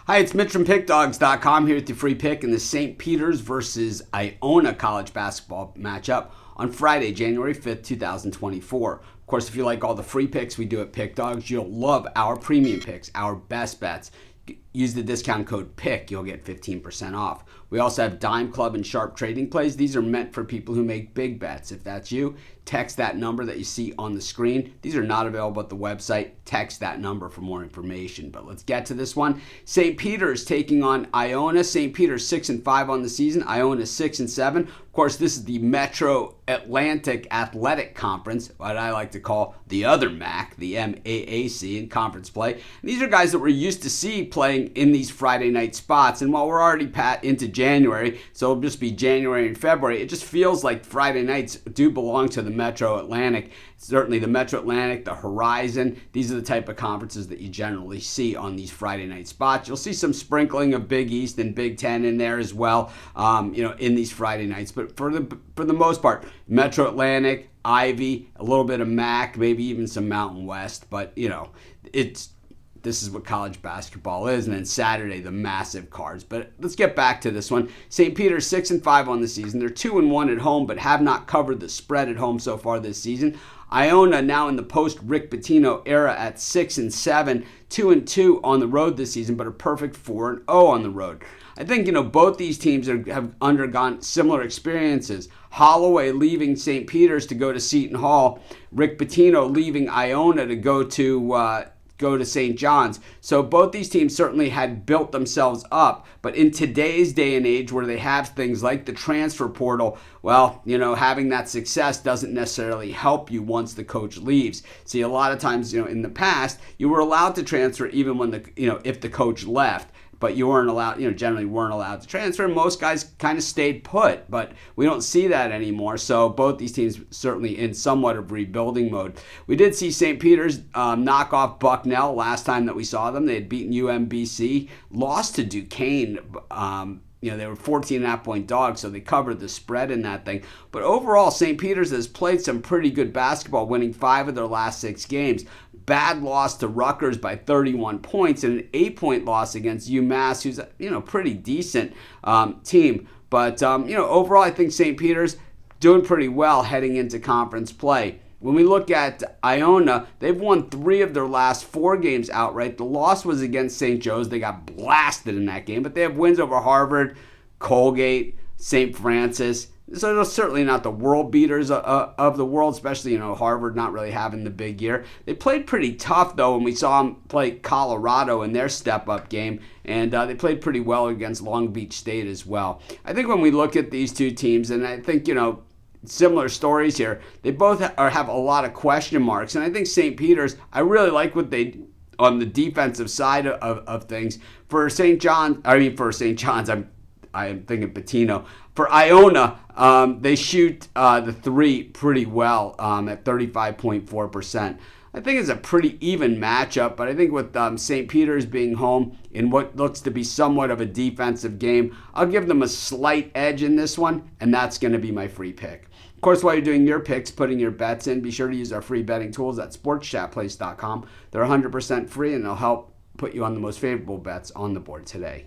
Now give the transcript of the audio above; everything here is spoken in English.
Hi, it's Mitch from Pickdawgz.com here with your free pick in the St. Peter's versus Iona college basketball matchup on Friday, January 5th, 2024. Of course, if you like all the free picks we do at Pickdawgz, you'll love our premium picks, our best bets. Use the discount code PICK, you'll get 15% off. We also have Dime Club and Sharp Trading Plays. These are meant for people who make big bets. If that's you, text that number that you see on the screen. These are not available at the website. Text that number for more information. But let's get to this one. St. Peter's taking on Iona. St. Peter's 6-5 on the season. Iona 6-7. Of course, this is the Metro Atlantic Athletic Conference, what I like to call the other MAC, the MAAC in conference play. And these are guys that we're used to see playing in these Friday night spots. And while we're already into January, so it'll just be January and February, it just feels like Friday nights do belong to the Metro Atlantic. Certainly the Metro Atlantic, the Horizon, these are the type of conferences that you generally see on these Friday night spots. You'll see some sprinkling of Big East and Big Ten in there as well, in these Friday nights. But for the most part, Metro Atlantic, Ivy, a little bit of MAC, maybe even some Mountain West. But, this is what college basketball is. And then Saturday, the massive cards. But let's get back to this one. St. Peter's 6-5 on the season. They're 2-1 at home, but have not covered the spread at home so far this season. Iona now in the post-Rick Pitino era at 6-7, 2-2 on the road this season, but a perfect 4-0 on the road. I think, both these teams have undergone similar experiences. Holloway leaving St. Peter's to go to Seton Hall. Rick Pitino leaving Iona to go to St. John's. So both these teams certainly had built themselves up. But in today's day and age where they have things like the transfer portal, well, having that success doesn't necessarily help you once the coach leaves. See, a lot of times, in the past, you were allowed to transfer even when if the coach left. But you weren't allowed, generally weren't allowed to transfer. Most guys kind of stayed put, but we don't see that anymore. So both these teams certainly in somewhat of rebuilding mode. We did see St. Peter's knock off Bucknell last time that we saw them. They had beaten UMBC, lost to Duquesne. They were 14.5-point dogs, so they covered the spread in that thing. But overall, St. Peter's has played some pretty good basketball, winning 5 of their last 6 games. Bad loss to Rutgers by 31 points and an 8-point loss against UMass, who's a pretty decent team. But overall, I think St. Peter's doing pretty well heading into conference play. When we look at Iona, they've won 3 of their last 4 games outright. The loss was against St. Joe's. They got blasted in that game, but they have wins over Harvard, Colgate, St. Francis. So they're certainly not the world beaters of the world, especially, Harvard not really having the big year. They played pretty tough, though, when we saw them play Colorado in their step-up game, and they played pretty well against Long Beach State as well. I think when we look at these two teams, and I think, similar stories here, they both have a lot of question marks, and I think St. Peter's, I really like what they on the defensive side of things. For St. John's, I am thinking Pitino. For Iona, they shoot the 3 pretty well at 35.4%. I think it's a pretty even matchup, but I think with St. Peter's being home in what looks to be somewhat of a defensive game, I'll give them a slight edge in this one, and that's going to be my free pick. Of course, while you're doing your picks, putting your bets in, be sure to use our free betting tools at sportschatplace.com. They're 100% free, and they'll help put you on the most favorable bets on the board today.